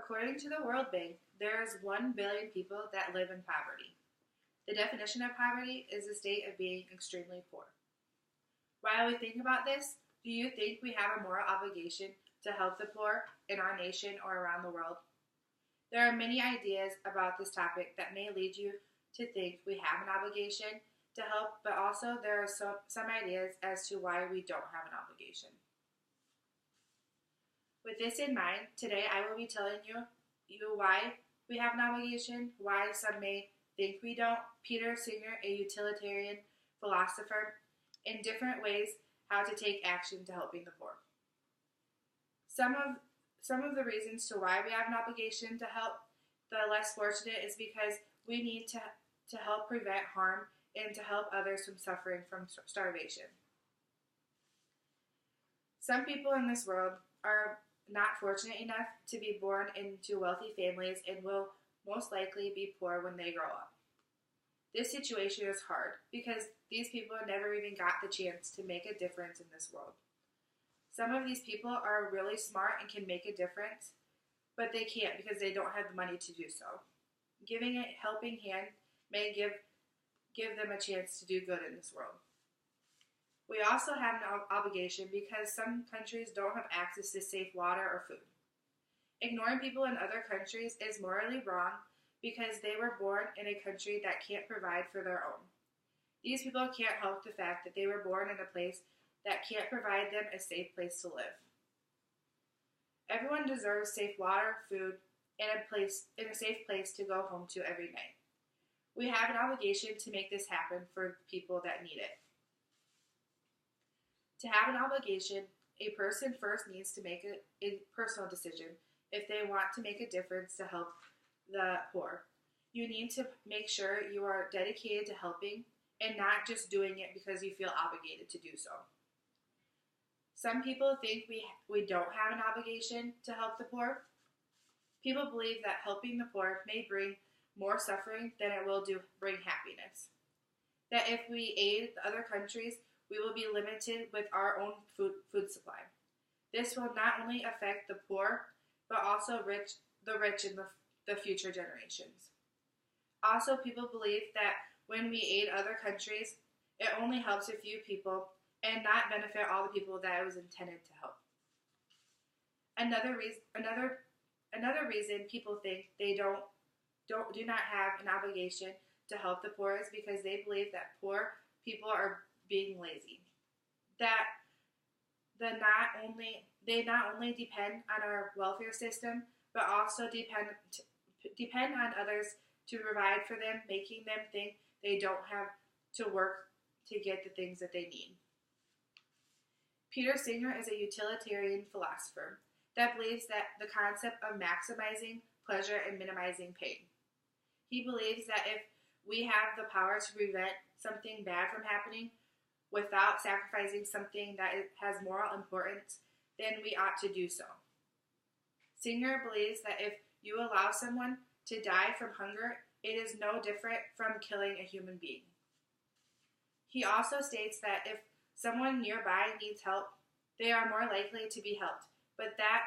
According to the World Bank, there is 1 billion people that live in poverty. The definition of poverty is the state of being extremely poor. While we think about this, do you think we have a moral obligation to help the poor in our nation or around the world? There are many ideas about this topic that may lead you to think we have an obligation to help, but also there are some ideas as to why we don't have an obligation. With this in mind, today I will be telling you why we have an obligation, why some may think we don't. Peter Singer, a utilitarian philosopher, in different ways how to take action to helping the poor. Some of the reasons to why we have an obligation to help the less fortunate is because we need to help prevent harm and to help others from suffering from starvation. Some people in this world are not fortunate enough to be born into wealthy families and will most likely be poor when they grow up. This situation is hard because these people never even got the chance to make a difference in this world. Some of these people are really smart and can make a difference, but they can't because they don't have the money to do so. Giving a helping hand may give them a chance to do good in this world. We also have an obligation because some countries don't have access to safe water or food. Ignoring people in other countries is morally wrong because they were born in a country that can't provide for their own. These people can't help the fact that they were born in a place that can't provide them a safe place to live. Everyone deserves safe water, food, and a safe place to go home to every night. We have an obligation to make this happen for people that need it. To have an obligation, a person first needs to make a personal decision if they want to make a difference to help the poor. You need to make sure you are dedicated to helping and not just doing it because you feel obligated to do so. Some people think we don't have an obligation to help the poor. People believe that helping the poor may bring more suffering than it will bring happiness. That if we aid the other countries, we will be limited with our own food supply. This will not only affect the poor, but also the rich in the future generations. Also, people believe that when we aid other countries, it only helps a few people and not benefit all the people that it was intended to help. Another reason people think they do not have an obligation to help the poor is because they believe that poor people are being lazy. That they not only depend on our welfare system, but also depend on others to provide for them, making them think they don't have to work to get the things that they need. Peter Singer is a utilitarian philosopher that believes that the concept of maximizing pleasure and minimizing pain. He believes that if we have the power to prevent something bad from happening without sacrificing something that has moral importance, then we ought to do so. Singer believes that if you allow someone to die from hunger, it is no different from killing a human being. He also states that if someone nearby needs help, they are more likely to be helped, but that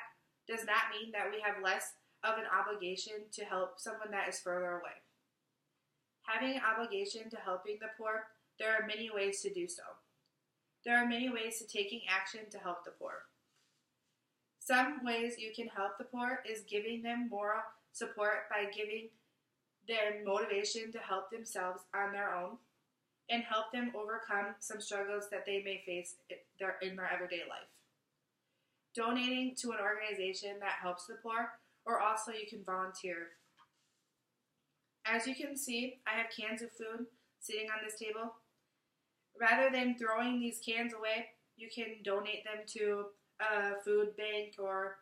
does not mean that we have less of an obligation to help someone that is further away. Having an obligation to helping the poor, there are many ways to do so. There are many ways to taking action to help the poor. Some ways you can help the poor is giving them moral support by giving them motivation to help themselves on their own and help them overcome some struggles that they may face in their everyday life. Donating to an organization that helps the poor, or also you can volunteer. As you can see, I have cans of food sitting on this table. Rather than throwing these cans away, you can donate them to a food bank or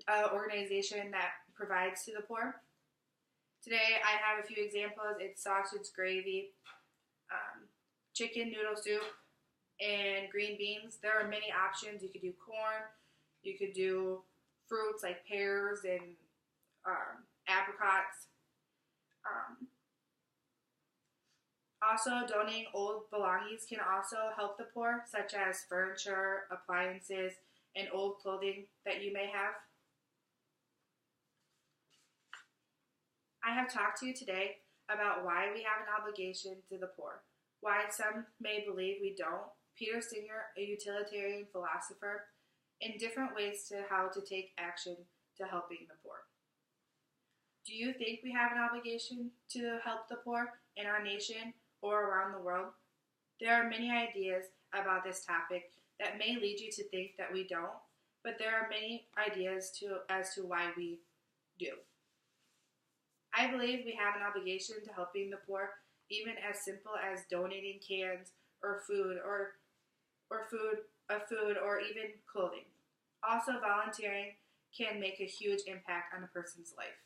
an organization that provides to the poor. Today I have a few examples. It's sausage gravy, chicken noodle soup, and green beans. There are many options. You could do corn. You could do fruits like pears and apricots. Also, donating old belongings can also help the poor, such as furniture, appliances, and old clothing that you may have. I have talked to you today about why we have an obligation to the poor, why some may believe we don't. Peter Singer, a utilitarian philosopher, in different ways to how to take action to helping the poor. Do you think we have an obligation to help the poor in our nation or around the world? There are many ideas about this topic that may lead you to think that we don't, but there are many ideas as to why we do. I believe we have an obligation to helping the poor, even as simple as donating cans or food or even clothing. Also, volunteering can make a huge impact on a person's life.